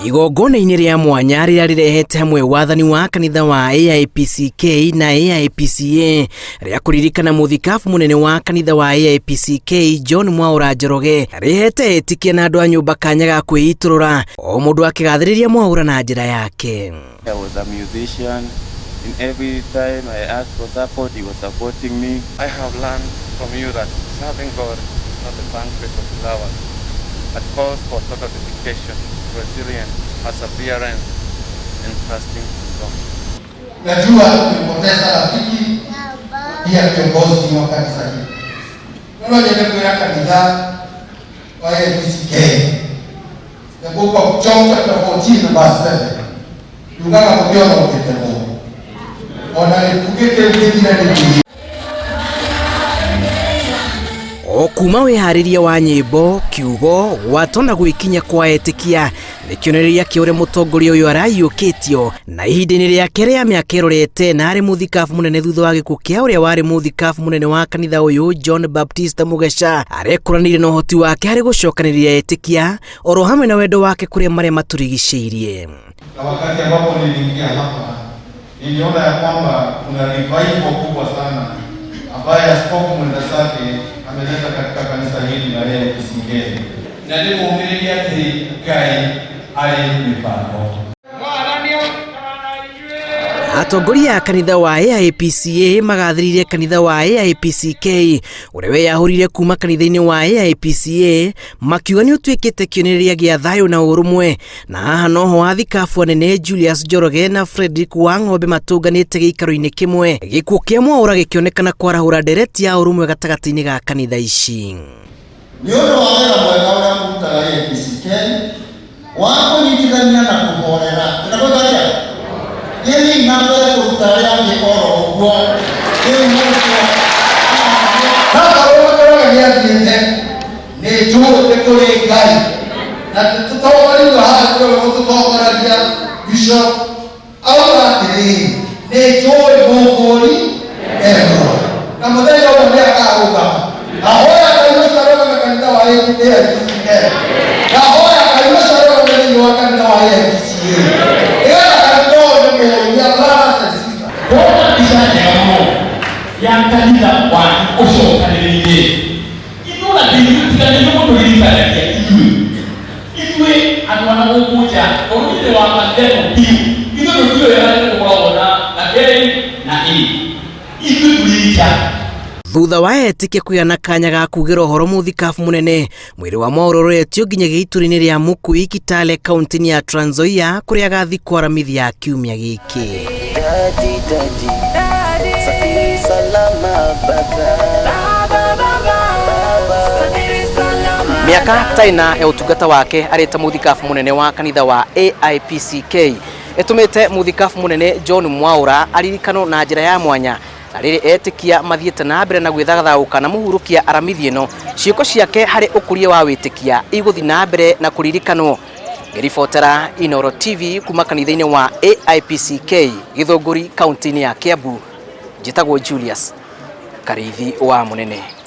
Igongona-inĩ rĩa mwanya rĩrĩa rĩrehete hamwe wathani wa kanitha wa AIPCK na AIPCA rĩa kũririkana mũthikabu mũnene wa kanitha wa AIPCK John Njoroge rĩhete etikia na andũ a nyũmba kanya ga kwĩitũrũra o mũndũ akĩgathĩrĩria Mwaũra na njĩra yake. I was a musician. In every time I asked for support, he was supporting me. I have learned from you that serving God is not a banquet of flowers, but calls for total dedication, resilience, perseverance, and trusting in God. Najua tulipoteza rafiki pia kiongozi wa kanisa hili. Ndio ndio kanisa wa AIPCK. The book of John chapter 14 verse 7. Yunganga kubiona ukitemo. O kuma wĩharĩria wa nyĩmbo kiugo watona gwĩkinya kwa etikia nĩ kĩonereria kĩa ũrĩa mũtongoria ũyũ araiyũkĩtio na ihinda-inĩ rĩake rĩa mĩaka ĩrorete na arĩ mũthikabu mũnene thutha wa gĩkuũ kĩa ũrĩa warĩ mũthikabu mũnene wa kanitha ũyũ John Baptist Mugesha arekũranĩire na ũhoti wake harĩ gũcokanĩrĩria etikia oro hamwe na wendo wake kũrĩ marĩa matũrigicĩirie. Na wakati ambapo niliingia hapa niliona ya kwamba kuna revival kubwa sana ambaye askofu mwendasake ameleta katika kanisa hili la AIPCK. Na ndio muumini ati Ngai ali mipango. Atongoria a kanitha wa AIPCA magathĩrĩirie kanitha wa AIPCK ũrĩa weyahũrire kuma kanitha-inĩ wa AIPCA makiuga nĩ ũtuĩkĩte kĩonereria gĩa thayũ na ũrũmwe, na haha noho athikabu anene Julius Njoroge na Frederick wa Ng'ombe matũnganĩte gĩikaro-inĩ kĩmwe, gĩkuũ kĩa Mwaũra gĩkĩonekana kwarahũra ndereti ya ũrũmwe gatagatĩ-inĩ ga kanitha ici. Nĩ ũndũ wa wĩra mwega ũrĩa mũrutaga AIPCK wa kũnyitithania na kũhorera Yeni nambere kutarea mikoro huko. Yeni mwisho. Hata wewe ngiye ni juu tekole Ngai. Na tutawaliwa hapa kwa kutoka bishop au ni juu Mungu ero. Na mwenyewe wanaenda kauka. Ahoya kanisa roho na kanisa wa AIPCK. Na ahoya kanisa roho na kanisa wa AIPCK. yang kanisa wa uso kanilini itu la dirutika ni mo dolita ya itu anwana ukuja onde wa mandemo itu ndio ya kuona na geni na itu tulita thutha wa etikia kũgĩa kanya ga kuugĩra ũhoro mũthikabu mũnene mwĩrĩ wa Mwaũra ũroretio nginya gĩitũrũ-inĩ rĩa Mũkui Kitale kaunti-inĩ ya Trans Nzoia kũrĩa agathikwo aramithia kiumia gĩkĩ. Miaka taina ya ũtungata wake arĩ ta mũthikabu mũnene wa kanitha wa AIPCK ĩtũmĩte mũthikabu mũnene John Mwaũra aririkanwo na njĩra ya mwanya na rĩrĩ etikia mathiĩte na mbere na gwĩthagathagũka na mũhurũkia aramithia ĩno ciĩko ciake harĩ ũkũria wa wĩtĩkia igũthiĩ na mbere na kũririkanwo. Ngĩribotera Inooro TV kuma kanitha-inĩ wa AIPCK Gĩthũngũri kaunti-inĩ ya Kiambu, njĩtagwo Julius Karithi wa Mũnene.